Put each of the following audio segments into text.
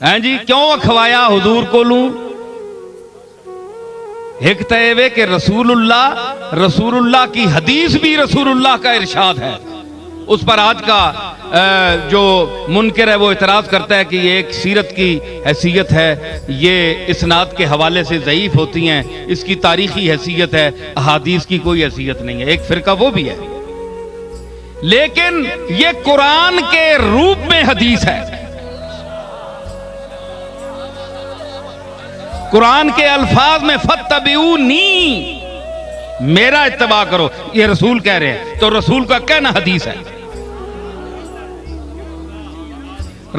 ہیں جی کیوں اکھوایا حضور کو لوں؟ ایک تیوے کہ رسول اللہ کی حدیث بھی رسول اللہ کا ارشاد ہے. اس پر آج کا جو منکر ہے وہ اعتراض کرتا ہے کہ یہ ایک سیرت کی حیثیت ہے، یہ اسناد کے حوالے سے ضعیف ہوتی ہیں، اس کی تاریخی حیثیت ہے، احادیث کی کوئی حیثیت نہیں ہے. ایک فرقہ وہ بھی ہے، لیکن یہ قرآن کے روپ میں حدیث ہے. قرآن کے الفاظ میں فَاتَّبِعُونِی، میرا اتباع کرو، یہ رسول کہہ رہے ہیں، تو رسول کا کہنا حدیث ہے.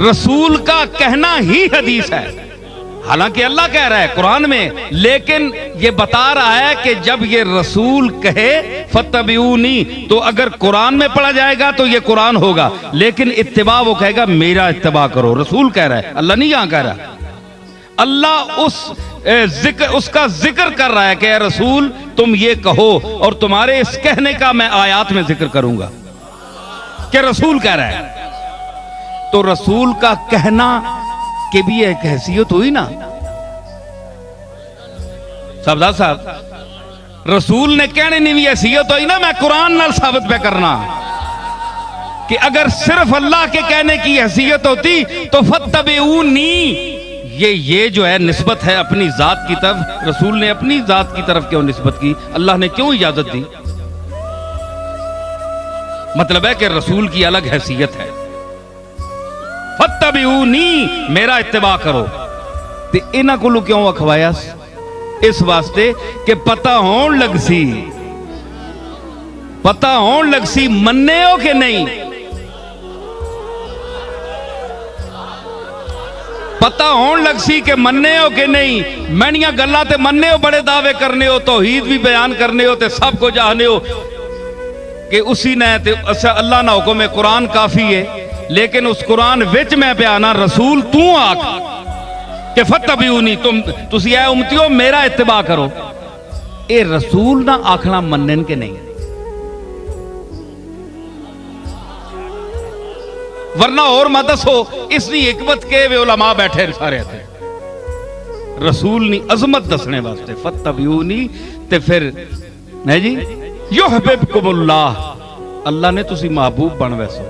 رسول کا کہنا ہی حدیث ہے. حالانکہ اللہ کہہ رہا ہے قرآن میں، لیکن یہ بتا رہا ہے کہ جب یہ رسول کہے فَاتَّبِعُونِی تو اگر قرآن میں پڑھا جائے گا تو یہ قرآن ہوگا، لیکن اتباع وہ کہے گا میرا اتباع کرو. رسول کہہ رہا ہے، اللہ نہیں یہاں کہہ رہا. اللہ اس کا ذکر کر رہا ہے کہ اے رسول تم یہ کہو، اور تمہارے اس کہنے کا میں آیات میں ذکر کروں گا کہ رسول کہہ رہا ہے. تو رسول کا کہنا کہ بھی ایک حیثیت ہوئی نا. صاحب رسول نے کہنے نہیں بھی حیثیت ہوئی نا. میں قرآن نال ثابت پہ کرنا کہ اگر صرف اللہ کے کہنے کی حیثیت ہوتی تو فَاتَّبِعُونِی، یہ جو ہے نسبت ہے اپنی ذات کی طرف. رسول نے اپنی ذات کی طرف کیوں نسبت کی؟ اللہ نے کیوں اجازت دی؟ مطلب ہے کہ رسول کی الگ حیثیت ہے. فَاتَّبِعُونِی، میرا اتباع کرو. تے انہاں کولوں کیوں اکھوایا؟ اس واسطے کہ پتہ ہون لگ سی مننے ہو کہ نہیں. پتہ ہون لگ سی کہ مننے ہو کہ نہیں. مینیاں گلاں تے مننے ہو، بڑے دعوے کرنے ہو، توحید بھی بیان کرنے ہو تے سب کو جانے ہو کہ اسی نے تے اللہ نہ حکم ہے قرآن کافی ہے. لیکن اس قرآن وچ میں بیانا رسول تو آکھ کہ فَاتَّبِعُونِی، تسی اے امتیو میرا اتباع کرو. اے رسول نہ آکھنا منن کے نہیں. ورنہ اور مدس ہو اس نے حکمت کے وہ علماء بیٹھے سارے تھے. رسول نے عظمت دسنے واسطے فَاتَّبِعُونِی تے پھر نہیں جی یحببکم اللہ، اللہ نے تسی محبوب بن ویسو.